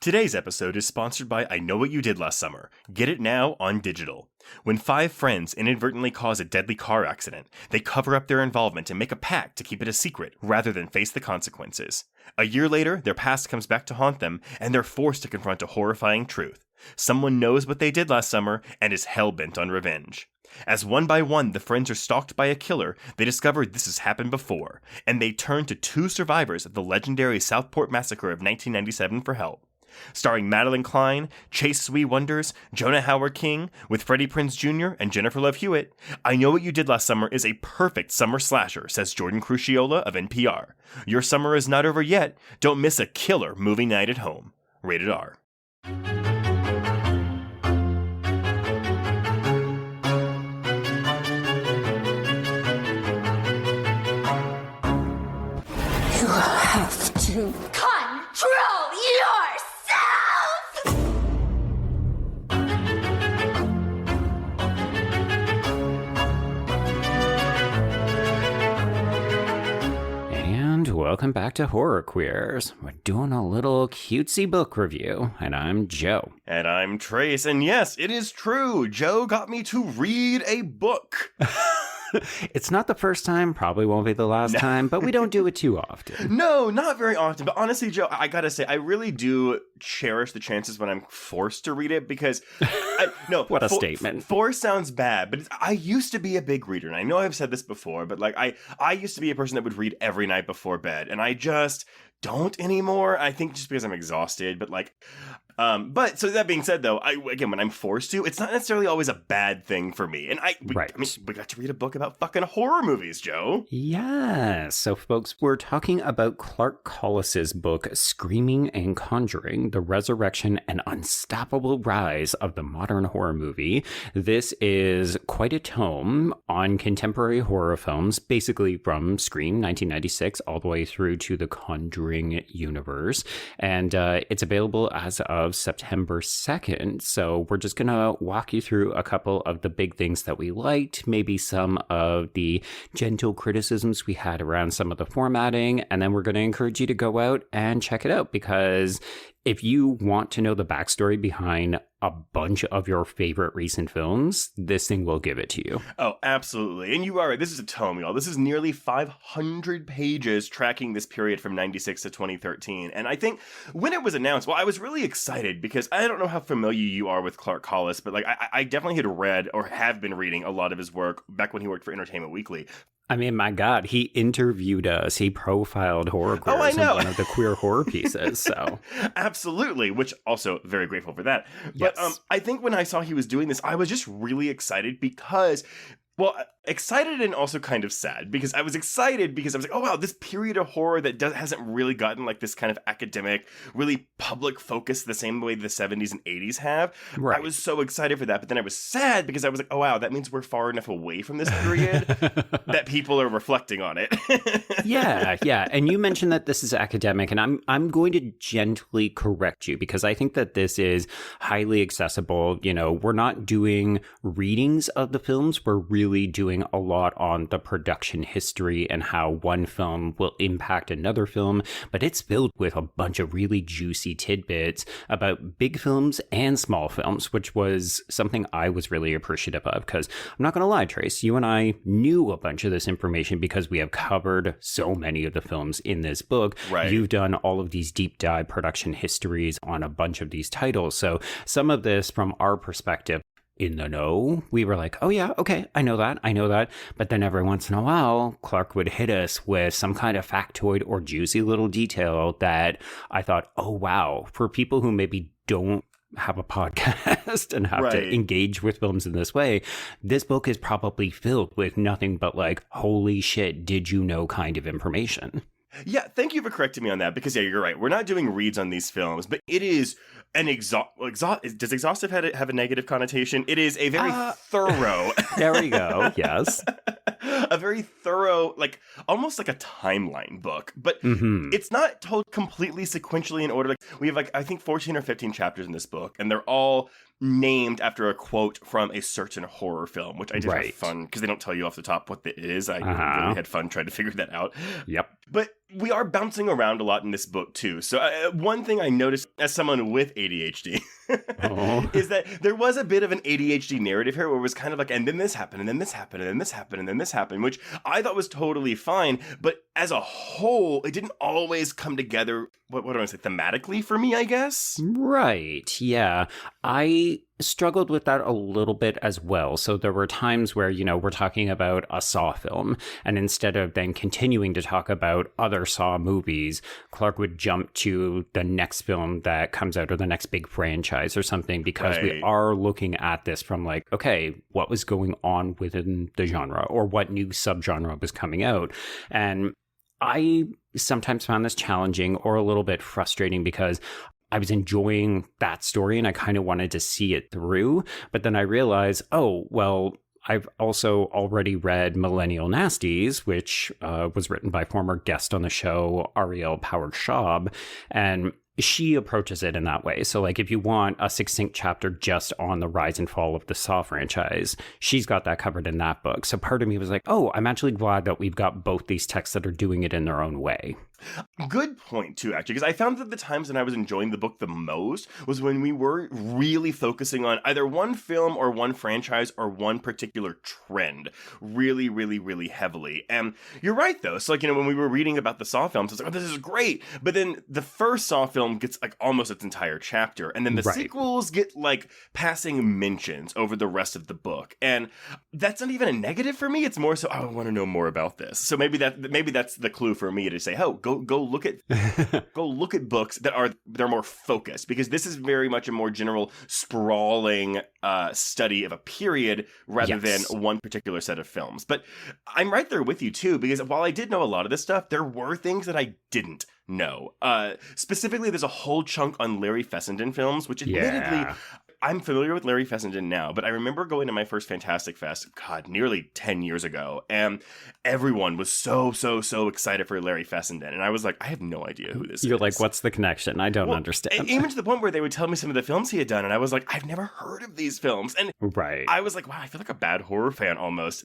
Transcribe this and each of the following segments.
Today's episode is sponsored by I Know What You Did Last Summer. Get it now on digital. When 5 friends inadvertently cause a deadly car accident, they cover up their involvement and make a pact to keep it a secret rather than face the consequences. A year later, their past comes back to haunt them, and they're forced to confront a horrifying truth. Someone knows what they did last summer and is hell-bent on revenge. As one by one the friends are stalked by a killer, they discover this has happened before, and they turn to 2 survivors of the legendary Southport Massacre of 1997 for help. Starring Madeline Klein, Chase Sui Wonders, Jonah Howard King, with Freddie Prinze Jr. and Jennifer Love Hewitt, I Know What You Did Last Summer is a perfect summer slasher, says Jordan Crucchiola of NPR. Your summer is not over yet. Don't miss a killer movie night at home. Rated R. You have to control yourself! And welcome back to Horror Queers. We're doing a little cutesy book review, and I'm Joe. And I'm Trace, and yes, it is true. Joe got me to read a book. It's not the first time, probably won't be the last time, but we don't do it too often. No, not very often. But honestly, Joe, I gotta say, I really do cherish the chances when I'm forced to read it because, What a statement. Force sounds bad, but I used to be a big reader, and I know I've said this before, but like I used to be a person that would read every night before bed, and I just don't anymore. I think just because I'm exhausted, but like. But so that being said, though, again, when I'm forced to, it's not necessarily always a bad thing for me. And we got to read a book about fucking horror movies, Joe. Yeah. So, folks, we're talking about Clark Collis's book, Screaming and Conjuring, The Resurrection and Unstoppable Rise of the Modern Horror Movie. This is quite a tome on contemporary horror films, basically from Scream, 1996, all the way through to the Conjuring universe. And it's available as of September 2nd. So we're just going to walk you through a couple of the big things that we liked, maybe some of the gentle criticisms we had around some of the formatting, and then we're going to encourage you to go out and check it out, because if you want to know the backstory behind a bunch of your favorite recent films, this thing will give it to you. Oh, absolutely. And you are right. This is a tome, y'all. This is nearly 500 pages tracking this period from 96 to 2013. And I think when it was announced, well, I was really excited because I don't know how familiar you are with Clark Collis, but like I definitely had read or have been reading a lot of his work back when he worked for Entertainment Weekly. I mean, my God, he interviewed us. He profiled horror queers in one of the queer horror pieces. So absolutely, which also very grateful for that. Yes. But I think when I saw he was doing this, I was just really excited because, well, excited and also kind of sad, because I was excited because I was like, oh, wow, this period of horror that hasn't really gotten like this kind of academic, really public focus the same way the 70s and 80s have. Right. I was so excited for that. But then I was sad because I was like, oh, wow, that means we're far enough away from this period that people are reflecting on it. Yeah. And you mentioned that this is academic, and I'm going to gently correct you because I think that this is highly accessible. You know, we're not doing readings of the films. We're really doing a lot on the production history and how one film will impact another film, but it's filled with a bunch of really juicy tidbits about big films and small films, which was something I was really appreciative of, because I'm not going to lie, Trace, you and I knew a bunch of this information because we have covered so many of the films in this book. Right. You've done all of these deep dive production histories on a bunch of these titles. So some of this from our perspective, in the know, we were like, oh yeah, okay, I know that. But then every once in a while, Clark would hit us with some kind of factoid or juicy little detail that I thought, oh wow, for people who maybe don't have a podcast and have to engage with films in this way, this book is probably filled with nothing but like, holy shit, did you know kind of information. Yeah, thank you for correcting me on that, because yeah, you're right. We're not doing reads on these films, but it is an does exhaustive have a negative connotation? It is a very thorough. There we go. Yes. A very thorough, like almost like a timeline book, but it's not told completely sequentially in order. Like we have I think 14 or 15 chapters in this book, and they're all named after a quote from a certain horror film, which I did have fun because they don't tell you off the top what it is. I really had fun trying to figure that out. Yep. But we are bouncing around a lot in this book, too. So one thing I noticed as someone with ADHD is that there was a bit of an ADHD narrative here where it was kind of like, and then this happened, and then this happened, and then this happened, and then this happened, which I thought was totally fine. But as a whole, it didn't always come together, what do I want to say, thematically for me, I guess? Right, yeah. I struggled with that a little bit as well. So there were times where, we're talking about a Saw film, and instead of then continuing to talk about other Saw movies, Clark would jump to the next film that comes out or the next big franchise or something, because we are looking at this from like, okay, what was going on within the genre or what new subgenre was coming out? And I sometimes found this challenging or a little bit frustrating because I was enjoying that story and I kind of wanted to see it through. But then I realized, oh, well, I've also already read Millennial Nasties, which was written by former guest on the show, Ariel Powered-Schaub, and she approaches it in that way. So like if you want a succinct chapter just on the rise and fall of the Saw franchise, she's got that covered in that book. So part of me was like, oh, I'm actually glad that we've got both these texts that are doing it in their own way. Good point, too, actually, because I found that the times when I was enjoying the book the most was when we were really focusing on either one film or one franchise or one particular trend really, really, really heavily. And you're right, though. So, like, when we were reading about the Saw films, it's like, oh, this is great. But then the first Saw film gets, like, almost its entire chapter. And then the sequels get, like, passing mentions over the rest of the book. And that's not even a negative for me. It's more so, I want to know more about this. So maybe that's the clue for me to say, oh, go look at books they're more focused, because this is very much a more general sprawling study of a period rather than one particular set of films. But I'm right there with you too, because while I did know a lot of this stuff, there were things that I didn't know. Specifically, there's a whole chunk on Larry Fessenden films, which admittedly I'm familiar with Larry Fessenden now, but I remember going to my first Fantastic Fest, nearly 10 years ago, and everyone was so excited for Larry Fessenden, and I was like, I have no idea who this is. You're like, what's the connection? I don't understand. Even to the point where they would tell me some of the films he had done, and I was like, I've never heard of these films. And I was like, wow, I feel like a bad horror fan almost.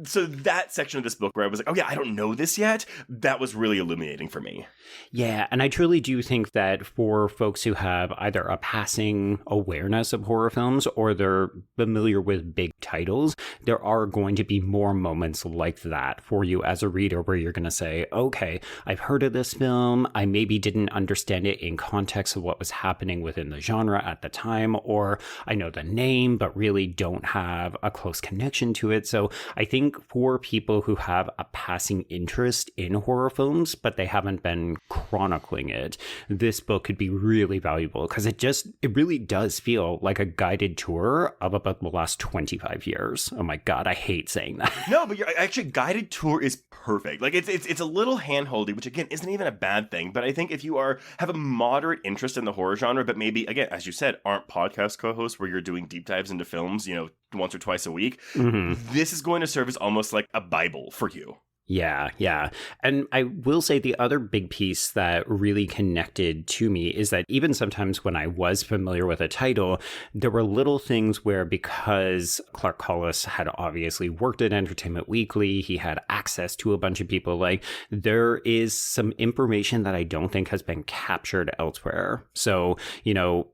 So that section of this book where I was like, oh yeah, I don't know this yet, that was really illuminating for me. Yeah, and I truly do think that for folks who have either a passing awareness of horror films or they're familiar with big titles, there are going to be more moments like that for you as a reader where you're going to say, okay, I've heard of this film. I maybe didn't understand it in context of what was happening within the genre at the time, or I know the name, but really don't have a close connection to it. So I think for people who have a passing interest in horror films, but they haven't been chronicling it, this book could be really valuable because it really does feel like a guided tour of about the last 25 years. Oh my God, I hate saying that. No, but actually, guided tour is perfect. Like it's a little handholdy, which again isn't even a bad thing. But I think if you have a moderate interest in the horror genre, but maybe again, as you said, aren't podcast co-hosts where you're doing deep dives into films, once or twice a week, this is going to serve as almost like a Bible for you. Yeah. And I will say the other big piece that really connected to me is that even sometimes when I was familiar with a title, there were little things where, because Clark Collis had obviously worked at Entertainment Weekly, he had access to a bunch of people, like there is some information that I don't think has been captured elsewhere. So,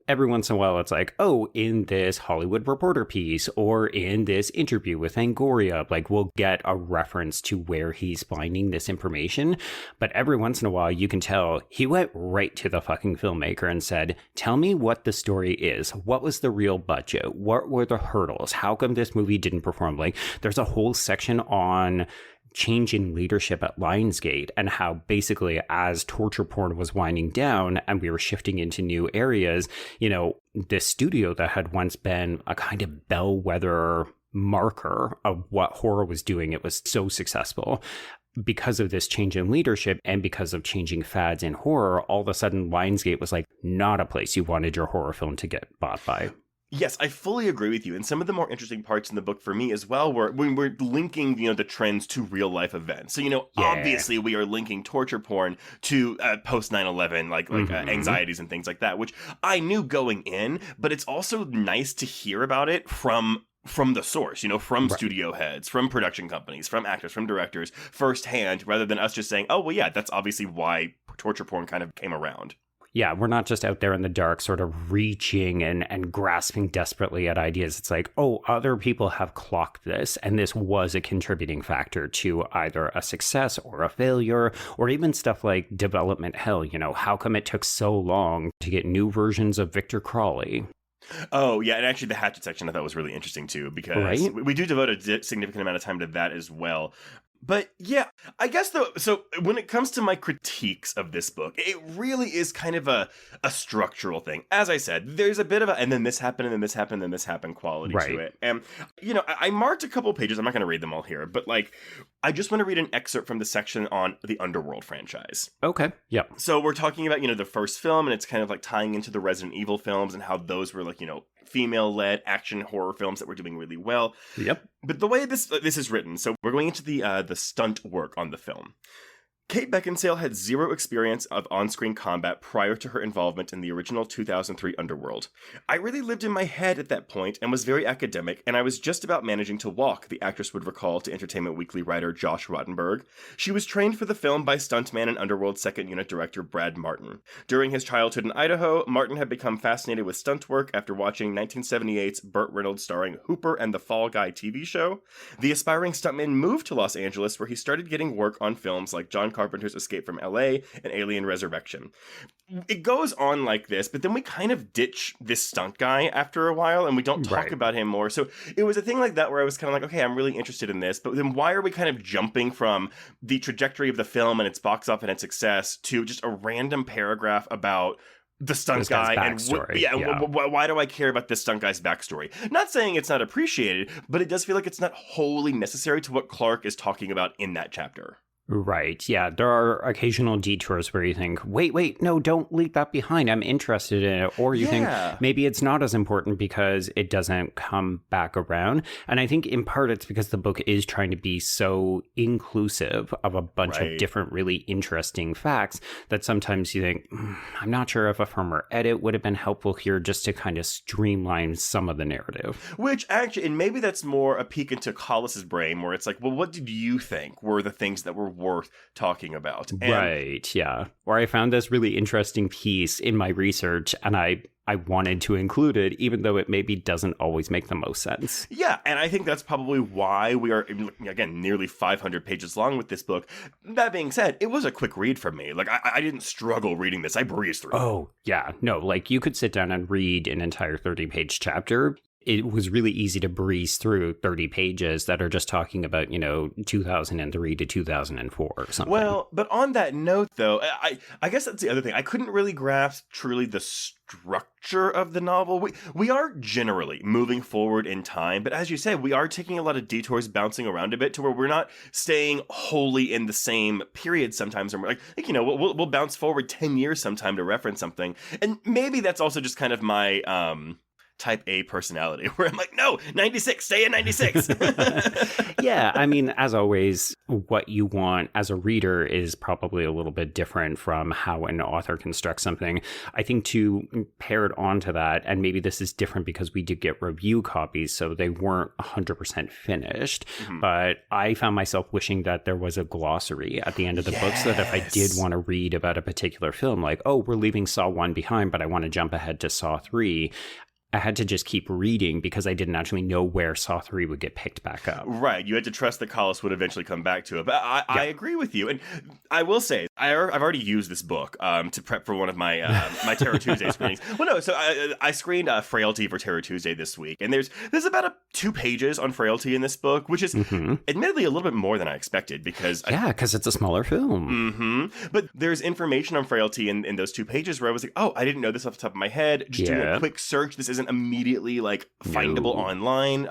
every once in a while it's like, oh, in this Hollywood Reporter piece or in this interview with Angoria, like we'll get a reference to where he's finding this information, but every once in a while you can tell he went right to the fucking filmmaker and said, tell me what the story is. What was the real budget? What were the hurdles? How come this movie didn't perform? Like there's a whole section on change in leadership at Lionsgate and how basically as torture porn was winding down and we were shifting into new areas, this studio that had once been a kind of bellwether marker of what horror was doing, it was so successful. Because of this change in leadership and because of changing fads in horror, all of a sudden Lionsgate was like not a place you wanted your horror film to get bought by. Yes, I fully agree with you. And some of the more interesting parts in the book for me as well were when we're linking, the trends to real life events. So, obviously we are linking torture porn to post 9/11, like anxieties and things like that, which I knew going in, but it's also nice to hear about it from from the source, from studio heads, from production companies, from actors, from directors, firsthand, rather than us just saying, oh, well, yeah, that's obviously why torture porn kind of came around. Yeah, we're not just out there in the dark sort of reaching and grasping desperately at ideas. It's like, oh, other people have clocked this, and this was a contributing factor to either a success or a failure, or even stuff like development hell. How come it took so long to get new versions of Victor Crawley? Oh, yeah, and actually the Hatchet section I thought was really interesting, too, because we do devote a significant amount of time to that as well. But yeah, I guess though, so when it comes to my critiques of this book, it really is kind of a structural thing. As I said, there's a bit of a, and then this happened, and then this happened, and then this happened quality to it. And, I marked a couple pages. I'm not going to read them all here, but I just want to read an excerpt from the section on the Underworld franchise. Okay. Yep. So we're talking about, the first film, and it's kind of tying into the Resident Evil films and how those were female-led action horror films that were doing really well. Yep. But the way this is written, so we're going into the stunt work on the film. Kate Beckinsale had zero experience of on-screen combat prior to her involvement in the original 2003 Underworld. I really lived in my head at that point and was very academic, and I was just about managing to walk, the actress would recall to Entertainment Weekly writer Josh Rottenberg. She was trained for the film by stuntman and Underworld second unit director Brad Martin. During his childhood in Idaho, Martin had become fascinated with stunt work after watching 1978's Burt Reynolds starring Hooper and the Fall Guy TV show. The aspiring stuntman moved to Los Angeles, where he started getting work on films like John Carpenter's Escape from LA and Alien Resurrection. It goes on like this, but then we kind of ditch this stunt guy after a while and we don't talk about him more. So it was a thing like that where I was kind of like, okay, I'm really interested in this, but then why are we kind of jumping from the trajectory of the film and its box office and its success to just a random paragraph about the stunt guy and why do I care about this stunt guy's backstory? Not saying it's not appreciated, but it does feel like it's not wholly necessary to what Clark is talking about in that chapter. Right. Yeah. There are occasional detours where you think, wait, no, don't leave that behind. I'm interested in it. Or you think maybe it's not as important because it doesn't come back around. And I think in part it's because the book is trying to be so inclusive of a bunch of different really interesting facts that sometimes you think, I'm not sure if a firmer edit would have been helpful here just to kind of streamline some of the narrative. Which actually, and maybe that's more a peek into Collis's brain where it's like, well, what did you think were the things that were worth talking about? Right, yeah. Or I found this really interesting piece in my research and I wanted to include it, even though it maybe doesn't always make the most sense. Yeah, and I think that's probably why we are, again, nearly 500 pages long with this book. That being said, it was a quick read for me. I didn't struggle reading this. I breezed through. Oh, yeah. No, you could sit down and read an entire 30-page chapter. It was really easy to breeze through 30 pages that are just talking about, 2003 to 2004 or something. Well, but on that note, though, I guess that's the other thing. I couldn't really grasp truly the structure of the novel. We are generally moving forward in time, but as you say, we are taking a lot of detours, bouncing around a bit to where we're not staying wholly in the same period sometimes. And we're we'll bounce forward 10 years sometime to reference something. And maybe that's also just kind of my type A personality where I'm like, no, 96, stay in 96. Yeah, I mean, as always, what you want as a reader is probably a little bit different from how an author constructs something. I think to pair it onto that, and maybe this is different because we did get review copies, so they weren't 100% finished, but I found myself wishing that there was a glossary at the end of the book so that if I did want to read about a particular film, like, oh, we're leaving Saw 1 behind, but I want to jump ahead to Saw 3, I had to just keep reading because I didn't actually know where Saw 3 would get picked back up. Right. You had to trust that Collis would eventually come back to it. But I agree with you. And I will say, I've already used this book to prep for one of my my Terror Tuesday screenings. Well, no, so I screened Frailty for Terror Tuesday this week. And there's about 2 pages on Frailty in this book, which is admittedly a little bit more than I expected because... because it's a smaller film. But there's information on Frailty in those 2 pages where I was like, oh, I didn't know this off the top of my head. Just doing a quick search. This isn't immediately findable online.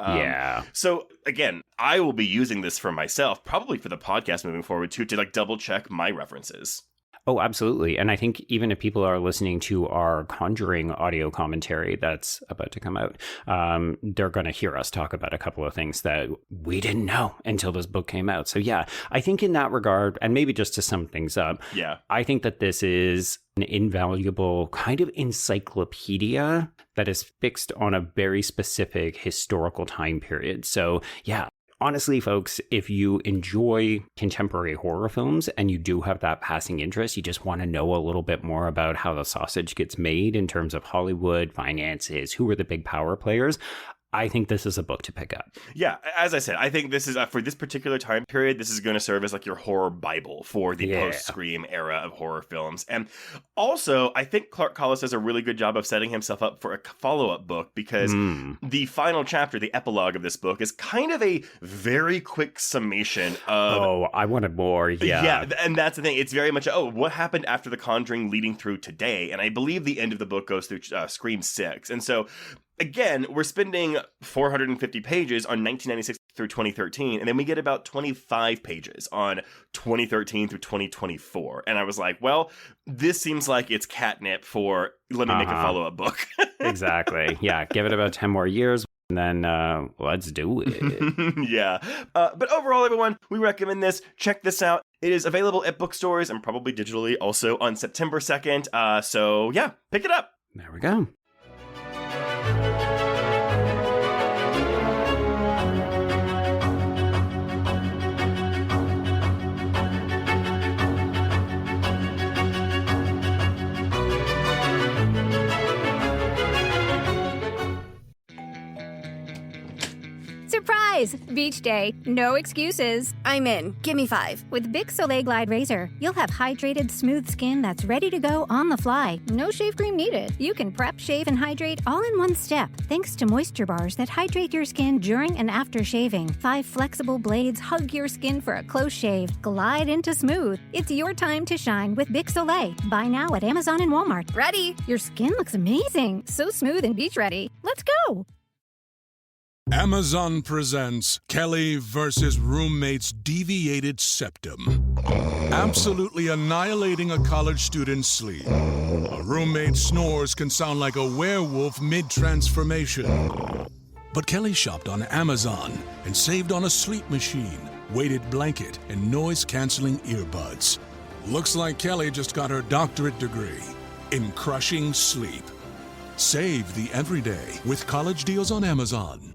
So again, I will be using this for myself, probably for the podcast moving forward too, to double check my references. Oh, absolutely. And I think even if people are listening to our Conjuring audio commentary that's about to come out, they're going to hear us talk about a couple of things that we didn't know until this book came out. So yeah, I think in that regard, and maybe just to sum things up, I think that this is an invaluable kind of encyclopedia that is fixed on a very specific historical time period. So yeah, honestly, folks, if you enjoy contemporary horror films and you do have that passing interest, you just want to know a little bit more about how the sausage gets made in terms of Hollywood, finances, who are the big power players, I think this is a book to pick up. Yeah, as I said, I think this is, for this particular time period, this is going to serve as like your horror Bible for the post-Scream era of horror films. And also, I think Clark Collis does a really good job of setting himself up for a follow-up book, because the final chapter, the epilogue of this book, is kind of a very quick summation of... Oh, I wanted more, Yeah, and that's the thing. It's very much, what happened after The Conjuring leading through today? And I believe the end of the book goes through Scream 6. And so... Again, we're spending 450 pages on 1996 through 2013, and then we get about 25 pages on 2013 through 2024. And I was like, well, this seems like it's catnip for let me make a follow-up book. Exactly. Yeah, give it about 10 more years, and then let's do it. Yeah. But overall, everyone, we recommend this. Check this out. It is available at bookstores and probably digitally also on September 2nd. So yeah, pick it up. There we go. Surprise! Beach day. No excuses. I'm in. Give me 5. With Bic Soleil Glide Razor, you'll have hydrated, smooth skin that's ready to go on the fly. No shave cream needed. You can prep, shave, and hydrate all in one step, thanks to moisture bars that hydrate your skin during and after shaving. 5 flexible blades hug your skin for a close shave. Glide into smooth. It's your time to shine with Bic Soleil. Buy now at Amazon and Walmart. Ready? Your skin looks amazing. So smooth and beach ready. Let's go! Amazon presents Kelly versus roommate's deviated septum. Absolutely annihilating a college student's sleep. A roommate's snores can sound like a werewolf mid-transformation. But Kelly shopped on Amazon and saved on a sleep machine, weighted blanket, and noise-canceling earbuds. Looks like Kelly just got her doctorate degree in crushing sleep. Save the everyday with college deals on Amazon.